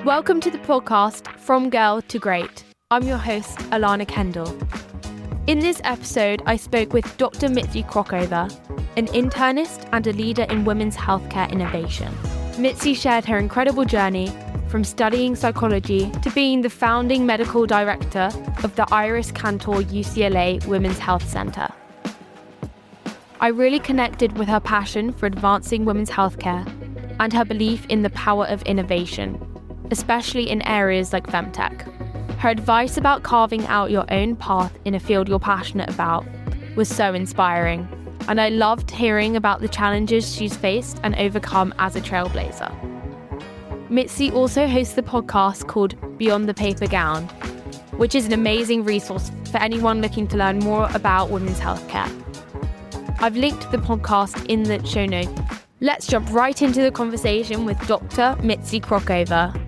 Welcome to the podcast From Girl to Great. I'm your host, Alana Kendall. In this episode, I spoke with Dr. Mitzi Krockover, an internist and a leader in women's healthcare innovation. Mitzi shared her incredible journey from studying psychology to being the founding medical director of the Cantor-UCLA Women's Health Center. I really connected with her passion for advancing women's healthcare and her belief in the power of innovation, especially in areas like femtech. Her advice about carving out your own path in a field you're passionate about was so inspiring, and I loved hearing about the challenges she's faced and overcome as a trailblazer. Mitzi also hosts the podcast called Beyond the Paper Gown, which is an amazing resource for anyone looking to learn more about women's healthcare. I've linked the podcast in the show notes. Let's jump right into the conversation with Dr. Mitzi Krockover.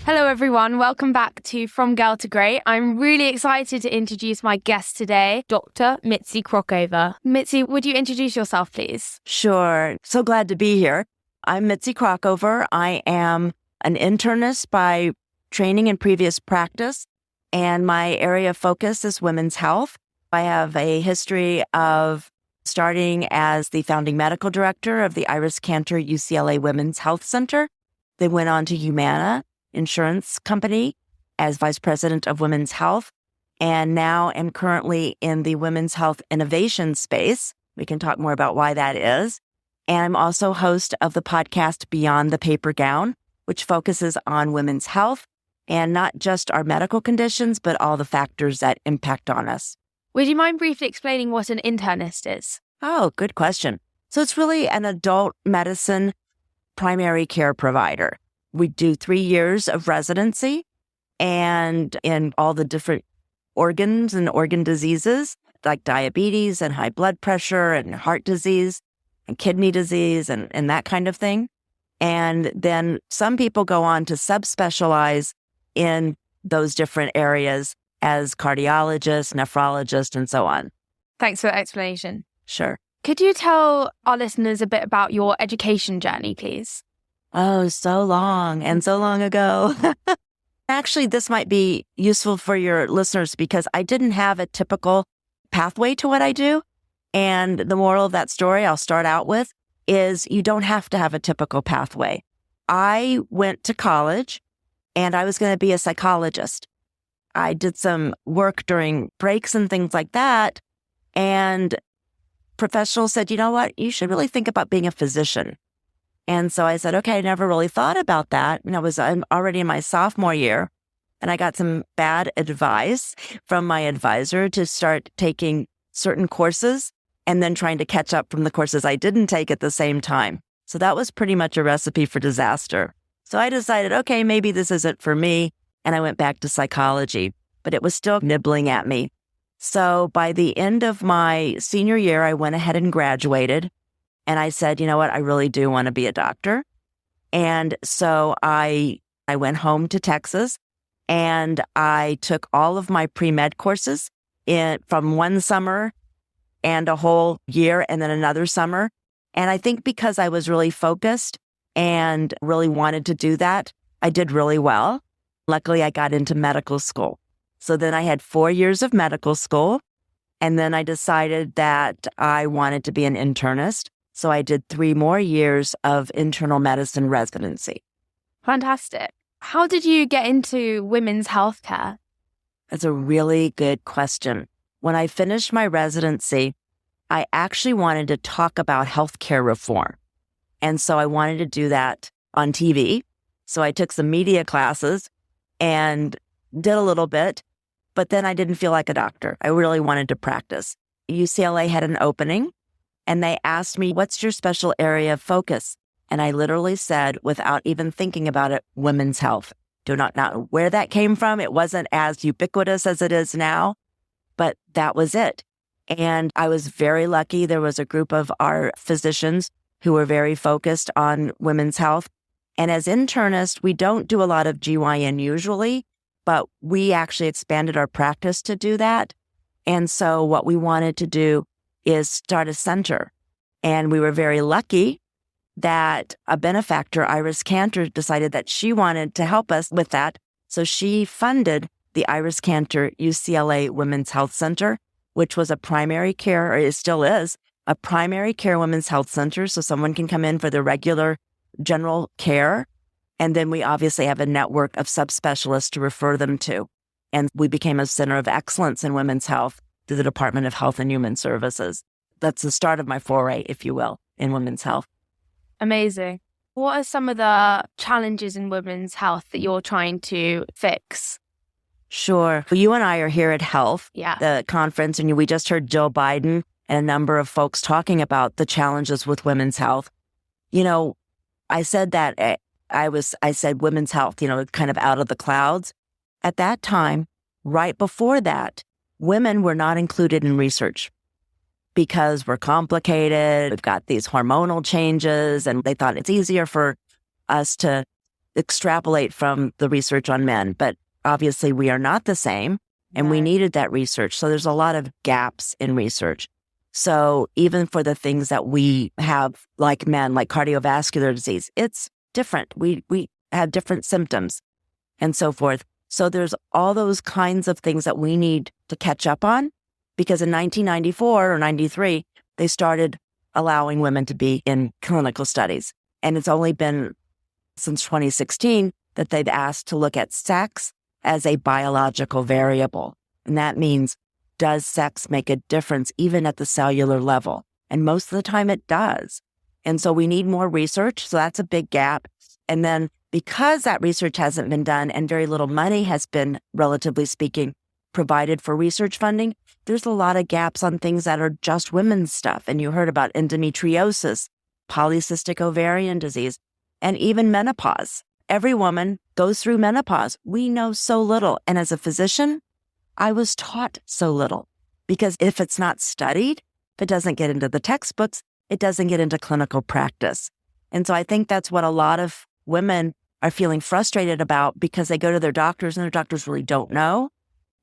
Hello everyone, welcome back to From Girl to Great. I'm really excited to introduce my guest today, Dr. Mitzi Krockover. Mitzi, would you introduce yourself, please? Sure. So glad to be here. I'm Mitzi Krockover. I am an internist by training and previous practice, and my area of focus is women's health. I have a history of starting as the founding medical director of the Cantor-UCLA Women's Health Center. They went on to Humana Insurance Company as vice president of women's health, and now am currently in the women's health innovation space. We can talk more about why that is. And I'm also host of the podcast Beyond the Paper Gown, which focuses on women's health and not just our medical conditions, but all the factors that impact on us. Would you mind briefly explaining what an internist is? Oh, good question. So it's really an adult medicine primary care provider. We do 3 years of residency and in all the different organs and organ diseases like diabetes and high blood pressure and heart disease and kidney disease and that kind of thing. And then some people go on to subspecialize in those different areas as cardiologists, nephrologists, and so on. Thanks for that explanation. Sure. Could you tell our listeners a bit about your education journey, please? Oh, so long and so long ago. Actually, this might be useful for your listeners because I didn't have a typical pathway to what I do. And the moral of that story I'll start out with is you don't have to have a typical pathway. I went to college and I was going to be a psychologist. I did some work during breaks and things like that. And professionals said, you know what, you should really think about being a physician. And so I said, okay, I never really thought about that. And I'm already in my sophomore year, and I got some bad advice from my advisor to start taking certain courses and then trying to catch up from the courses I didn't take at the same time. So that was pretty much a recipe for disaster. So I decided, okay, maybe this isn't for me. And I went back to psychology, but it was still nibbling at me. So by the end of my senior year, I went ahead and graduated. And I said, you know what, I really do want to be a doctor. And so I went home to Texas and I took all of my pre-med courses from one summer and a whole year and then another summer. And I think because I was really focused and really wanted to do that, I did really well. Luckily, I got into medical school. So then I had 4 years of medical school. And then I decided that I wanted to be an internist. So I did 3 more years of internal medicine residency. Fantastic. How did you get into women's healthcare? That's a really good question. When I finished my residency, I actually wanted to talk about healthcare reform. And so I wanted to do that on TV. So I took some media classes and did a little bit, but then I didn't feel like a doctor. I really wanted to practice. UCLA had an opening. And they asked me, what's your special area of focus? And I literally said, without even thinking about it, women's health. Do not know where that came from. It wasn't as ubiquitous as it is now, but that was it. And I was very lucky. There was a group of our physicians who were very focused on women's health. And as internists, we don't do a lot of GYN usually, but we actually expanded our practice to do that. And so what we wanted to do is start a center. And we were very lucky that a benefactor, Iris Cantor, decided that she wanted to help us with that. So she funded the Iris Cantor-UCLA Women's Health Center, which was a primary care, or it still is, a primary care women's health center. So someone can come in for their regular general care. And then we obviously have a network of subspecialists to refer them to. And we became a center of excellence in women's health through the Department of Health and Human Services. That's the start of my foray, if you will, in women's health. Amazing. What are some of the challenges in women's health that you're trying to fix? Sure. Well, you and I are here at Health, the conference, and we just heard Joe Biden and a number of folks talking about the challenges with women's health. I said that I said women's health, kind of out of the clouds. At that time, right before that, women were not included in research because we're complicated. We've got these hormonal changes, and they thought it's easier for us to extrapolate from the research on men. But obviously, we are not the same, and we needed that research. So there's a lot of gaps in research. So even for the things that we have, like men, like cardiovascular disease, it's different. We have different symptoms and so forth. So there's all those kinds of things that we need to catch up on, because in 1994 or 93, they started allowing women to be in clinical studies. And it's only been since 2016 that they've asked to look at sex as a biological variable. And that means, does sex make a difference even at the cellular level? And most of the time it does. And so we need more research. So that's a big gap. And then because that research hasn't been done and very little money has been, relatively speaking, provided for research funding, there's a lot of gaps on things that are just women's stuff. And you heard about endometriosis, polycystic ovarian disease, and even menopause. Every woman goes through menopause. We know so little. And as a physician, I was taught so little, because if it's not studied, if it doesn't get into the textbooks, it doesn't get into clinical practice. And so I think that's what a lot of women are feeling frustrated about, because they go to their doctors and their doctors really don't know.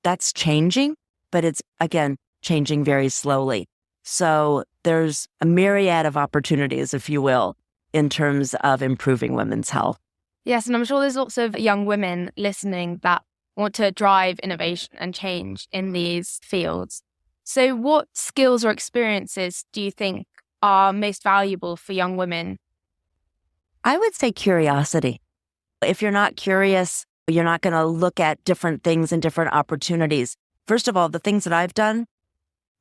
That's changing, but it's, again, changing very slowly. So there's a myriad of opportunities, if you will, in terms of improving women's health. Yes, and I'm sure there's lots of young women listening that want to drive innovation and change in these fields. So what skills or experiences do you think are most valuable for young women? I would say curiosity. If you're not curious, you're not going to look at different things and different opportunities. First of all, the things that I've done,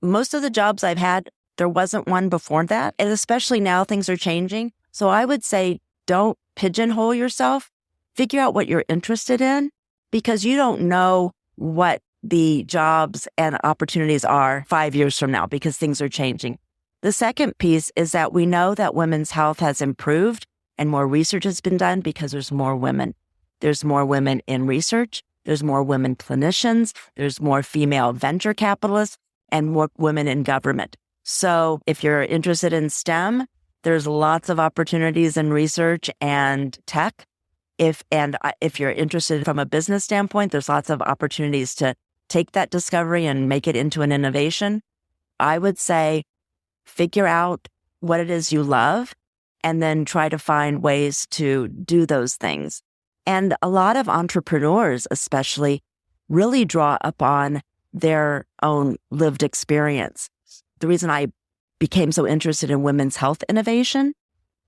most of the jobs I've had, there wasn't one before that. And especially now, things are changing. So I would say, don't pigeonhole yourself. Figure out what you're interested in, because you don't know what the jobs and opportunities are 5 years from now, because things are changing. The second piece is that we know that women's health has improved and more research has been done because there's more women. There's more women in research. There's more women clinicians. There's more female venture capitalists and more women in government. So if you're interested in STEM, there's lots of opportunities in research and tech. If you're interested from a business standpoint, there's lots of opportunities to take that discovery and make it into an innovation. I would say figure out what it is you love and then try to find ways to do those things. And a lot of entrepreneurs, especially, really draw upon their own lived experience. The reason I became so interested in women's health innovation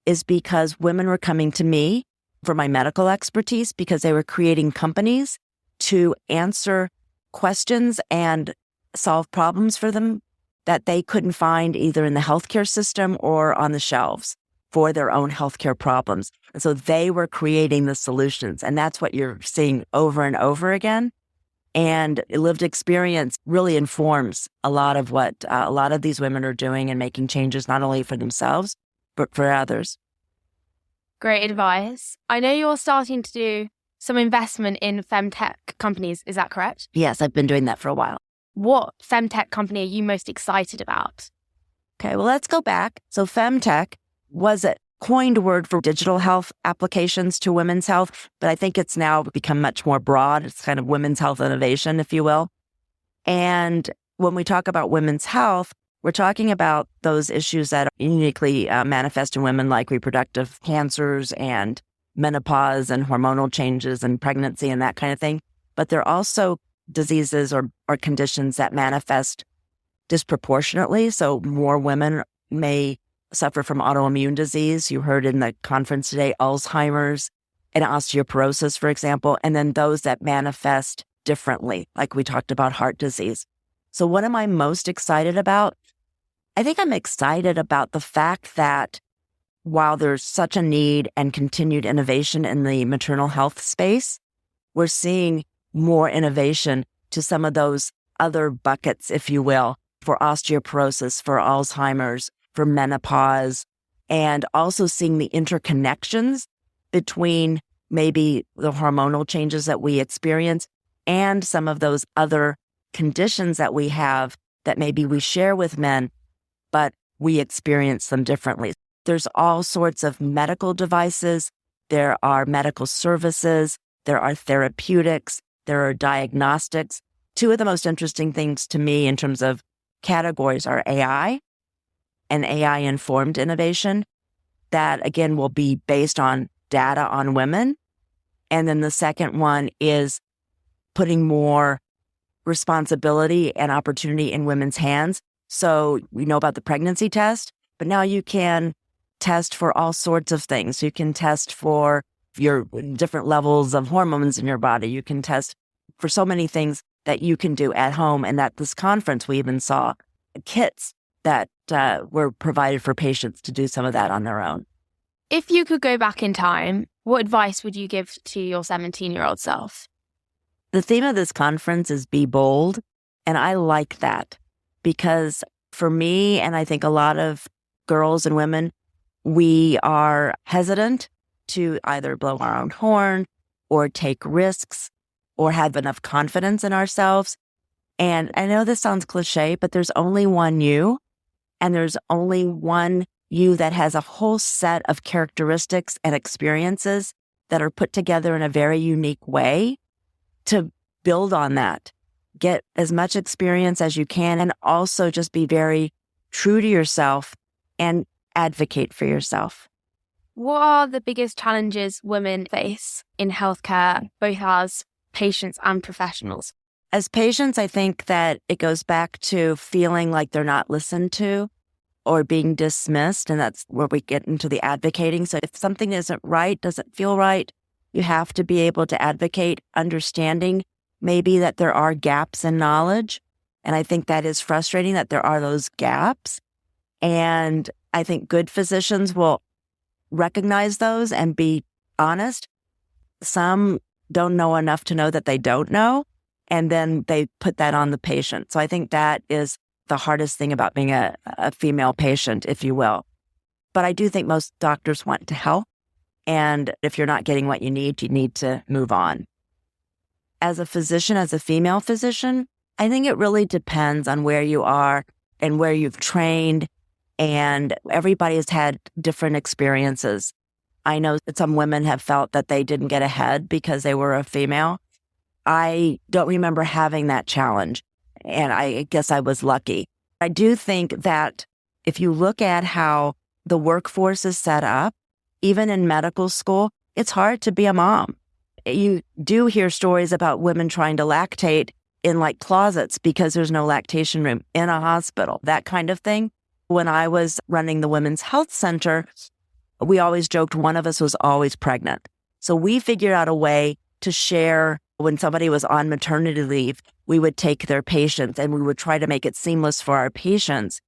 is because women were coming to me for my medical expertise, because they were creating companies to answer questions and solve problems for them that they couldn't find either in the healthcare system or on the shelves for their own healthcare problems. And so they were creating the solutions. And that's what you're seeing over and over again. And lived experience really informs a lot of what a lot of these women are doing and making changes, not only for themselves, but for others. Great advice. I know you're starting to do some investment in femtech companies. Is that correct? Yes, I've been doing that for a while. What femtech company are you most excited about? Okay, well, let's go back. So femtech was a coined word for digital health applications to women's health, but I think it's now become much more broad. It's kind of women's health innovation, if you will. And when we talk about women's health, We're talking about those issues that uniquely manifest in women, like reproductive cancers and menopause and hormonal changes and pregnancy and that kind of thing. But there are also diseases or conditions that manifest disproportionately. So more women may suffer from autoimmune disease. You heard in the conference today, Alzheimer's and osteoporosis, for example, and then those that manifest differently, like we talked about heart disease. So what am I most excited about? I think I'm excited about the fact that while there's such a need and continued innovation in the maternal health space, we're seeing more innovation to some of those other buckets, if you will, for osteoporosis, for Alzheimer's, for menopause, and also seeing the interconnections between maybe the hormonal changes that we experience and some of those other conditions that we have that maybe we share with men, but we experience them differently. There's all sorts of medical devices. There are medical services. There are therapeutics. There are diagnostics. Two of the most interesting things to me in terms of categories are AI and AI-informed innovation that, again, will be based on data on women. And then the second one is putting more responsibility and opportunity in women's hands. So we know about the pregnancy test, but now you can test for all sorts of things. You can test for your different levels of hormones in your body. You can test for so many things that you can do at home. And at this conference, we even saw kits that were provided for patients to do some of that on their own. If you could go back in time, what advice would you give to your 17-year-old self? The theme of this conference is be bold. And I like that because for me, and I think a lot of girls and women, we are hesitant to either blow our own horn or take risks or have enough confidence in ourselves. And I know this sounds cliche, but there's only one you, and there's only one you that has a whole set of characteristics and experiences that are put together in a very unique way to build on that. Get as much experience as you can, and also just be very true to yourself and advocate for yourself. What are the biggest challenges women face in healthcare, both as patients and professionals? As patients, I think that it goes back to feeling like they're not listened to or being dismissed. And that's where we get into the advocating. So if something isn't right, doesn't feel right, you have to be able to advocate, understanding maybe that there are gaps in knowledge. And I think that is frustrating that there are those gaps. And I think good physicians will recognize those and be honest. Some don't know enough to know that they don't know, and then they put that on the patient. So I think that is the hardest thing about being a female patient, if you will. But I do think most doctors want to help. And if you're not getting what you need to move on. As a physician, as a female physician, I think it really depends on where you are and where you've trained. And everybody has had different experiences. I know that some women have felt that they didn't get ahead because they were a female. I don't remember having that challenge, and I guess I was lucky. I do think that if you look at how the workforce is set up, even in medical school, it's hard to be a mom. You do hear stories about women trying to lactate in like closets because there's no lactation room in a hospital, that kind of thing. When I was running the Women's Health Center, we always joked one of us was always pregnant. So we figured out a way to share when somebody was on maternity leave, we would take their patients and we would try to make it seamless for our patients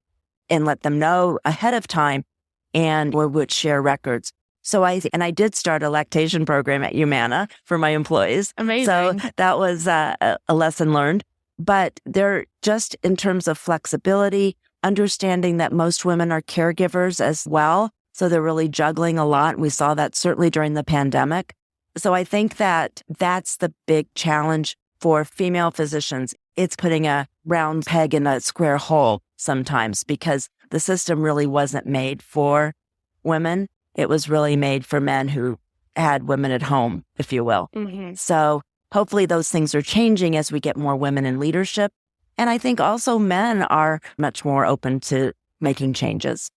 and let them know ahead of time, and we would share records. So I did start a lactation program at Humana for my employees. Amazing. So that was a lesson learned. But they're just in terms of flexibility, understanding that most women are caregivers as well. So they're really juggling a lot. We saw that certainly during the pandemic. So I think that that's the big challenge for female physicians. It's putting a round peg in a square hole sometimes because the system really wasn't made for women. It was really made for men who had women at home, if you will. Mm-hmm. So hopefully those things are changing as we get more women in leadership And I think also men are much more open to making changes.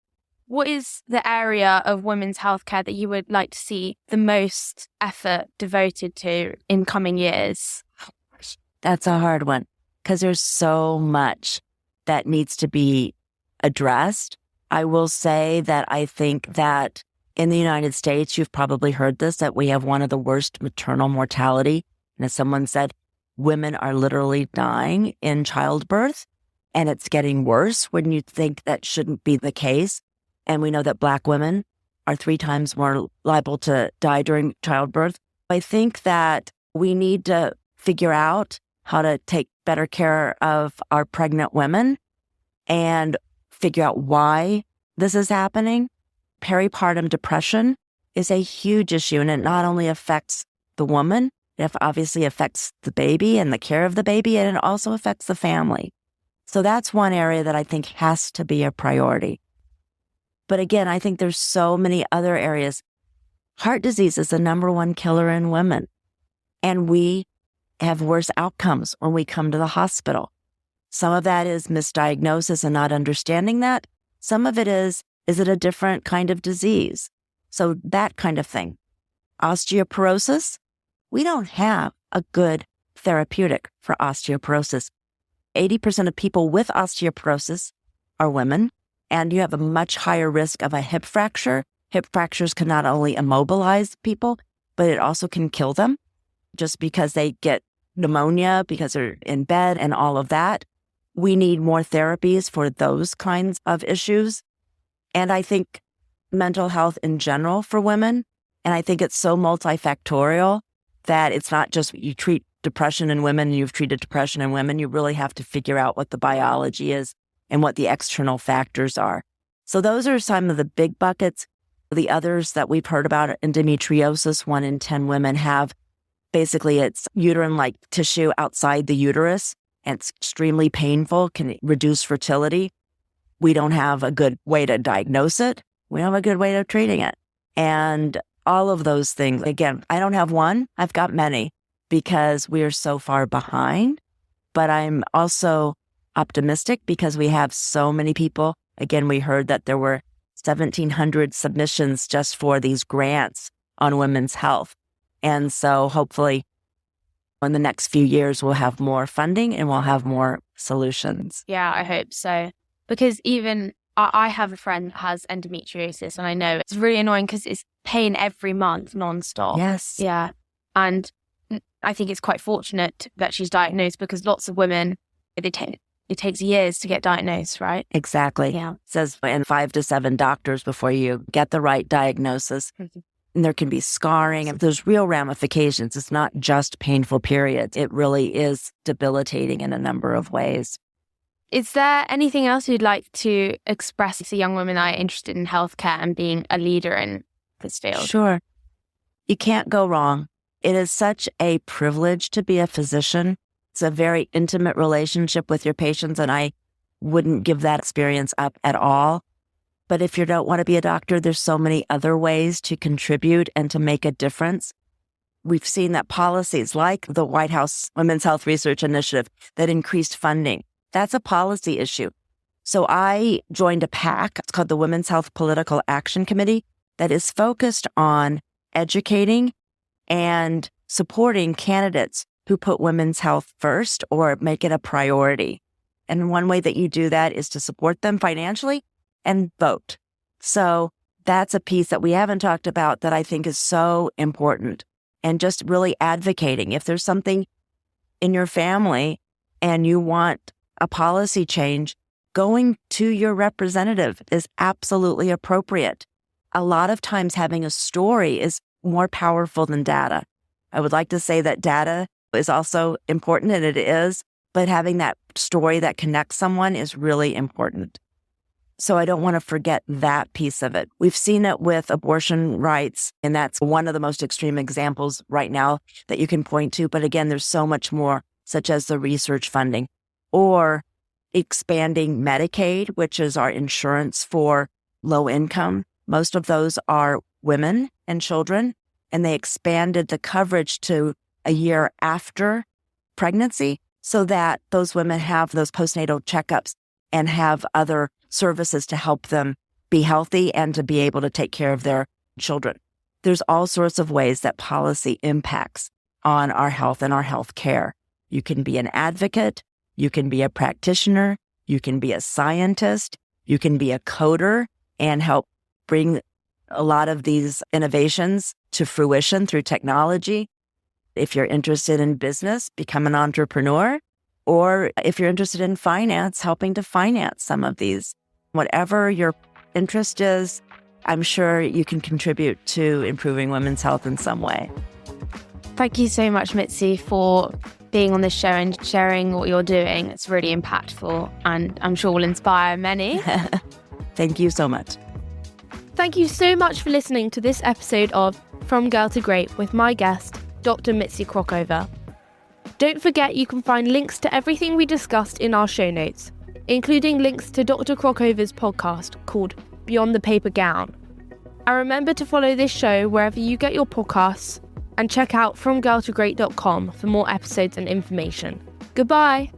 What is the area of women's healthcare that you would like to see the most effort devoted to in coming years? That's a hard one because there's so much that needs to be addressed. I will say that I think that in the United States, you've probably heard this, that we have one of the worst maternal mortality. And as someone said, women are literally dying in childbirth, and it's getting worse when you think that shouldn't be the case. And we know that Black women are 3 times more liable to die during childbirth. I think that we need to figure out how to take better care of our pregnant women and figure out why this is happening. Peripartum depression is a huge issue, and it not only affects the woman, it obviously affects the baby and the care of the baby, and it also affects the family. So that's one area that I think has to be a priority. But again, I think there's so many other areas. Heart disease is the number 1 killer in women, and we have worse outcomes when we come to the hospital. Some of that is misdiagnosis and not understanding that. Some of it is it a different kind of disease? So that kind of thing. Osteoporosis, we don't have a good therapeutic for osteoporosis. 80% of people with osteoporosis are women, and you have a much higher risk of a hip fracture. Hip fractures can not only immobilize people, but it also can kill them just because they get pneumonia, because they're in bed and all of that. We need more therapies for those kinds of issues. And I think mental health in general for women, and I think it's so multifactorial that it's not just you treat depression in women, you've treated depression in women. You really have to figure out what the biology is and what the external factors are. So those are some of the big buckets. The others that we've heard about, endometriosis, 1 in 10 women have. Basically, it's uterine-like tissue outside the uterus, and it's extremely painful, can reduce fertility. We don't have a good way to diagnose it. We don't have a good way of treating it. And all of those things, again, I don't have one. I've got many because we are so far behind. But I'm also optimistic because we have so many people. Again, we heard that there were 1,700 submissions just for these grants on women's health. And so hopefully in the next few years, we'll have more funding and we'll have more solutions. Yeah, I hope so. Because even I have a friend that has endometriosis, and I know it's really annoying because it's pain every month nonstop. Yes. Yeah. And I think it's quite fortunate that she's diagnosed because lots of women, it takes years to get diagnosed, right? Exactly. Yeah. It says in 5 to 7 doctors before you get the right diagnosis. Mm-hmm. And there can be scarring and there's real ramifications. It's not just painful periods. It really is debilitating in a number of ways. Is there anything else you'd like to express to young women that are interested in healthcare and being a leader in this field? Sure. You can't go wrong. It is such a privilege to be a physician. It's a very intimate relationship with your patients, and I wouldn't give that experience up at all. But if you don't want to be a doctor, there's so many other ways to contribute and to make a difference. We've seen that policies like the White House Women's Health Research Initiative that increased funding, that's a policy issue. So I joined a PAC, it's called the Women's Health Political Action Committee, that is focused on educating and supporting candidates who put women's health first or make it a priority. And one way that you do that is to support them financially and vote. So that's a piece that we haven't talked about that I think is so important. And just really advocating. If there's something in your family and you want a policy change, going to your representative is absolutely appropriate. A lot of times having a story is more powerful than data. I would like to say that data is also important, and it is, but having that story that connects someone is really important. So I don't want to forget that piece of it. We've seen it with abortion rights, and that's one of the most extreme examples right now that you can point to. But again, there's so much more, such as the research funding or expanding Medicaid, which is our insurance for low income. Most of those are women and children, and they expanded the coverage to a year after pregnancy. so that those women have those postnatal checkups and have other services to help them be healthy and to be able to take care of their children. There's all sorts of ways that policy impacts on our health and our health care. You can be an advocate, you can be a practitioner, you can be a scientist, you can be a coder and help bring a lot of these innovations to fruition through technology. If you're interested in business, become an entrepreneur. Or if you're interested in finance, helping to finance some of these. Whatever your interest is, I'm sure you can contribute to improving women's health in some way. Thank you so much, Mitzi, for being on this show and sharing what you're doing. It's really impactful and I'm sure will inspire many. Thank you so much. Thank you so much for listening to this episode of From Girl to Great with my guest, Dr. Mitzi Krockover. Don't forget you can find links to everything we discussed in our show notes, including links to Dr. Krockover's podcast called Beyond the Paper Gown. And remember to follow this show wherever you get your podcasts and check out fromgirltogreat.com for more episodes and information. Goodbye!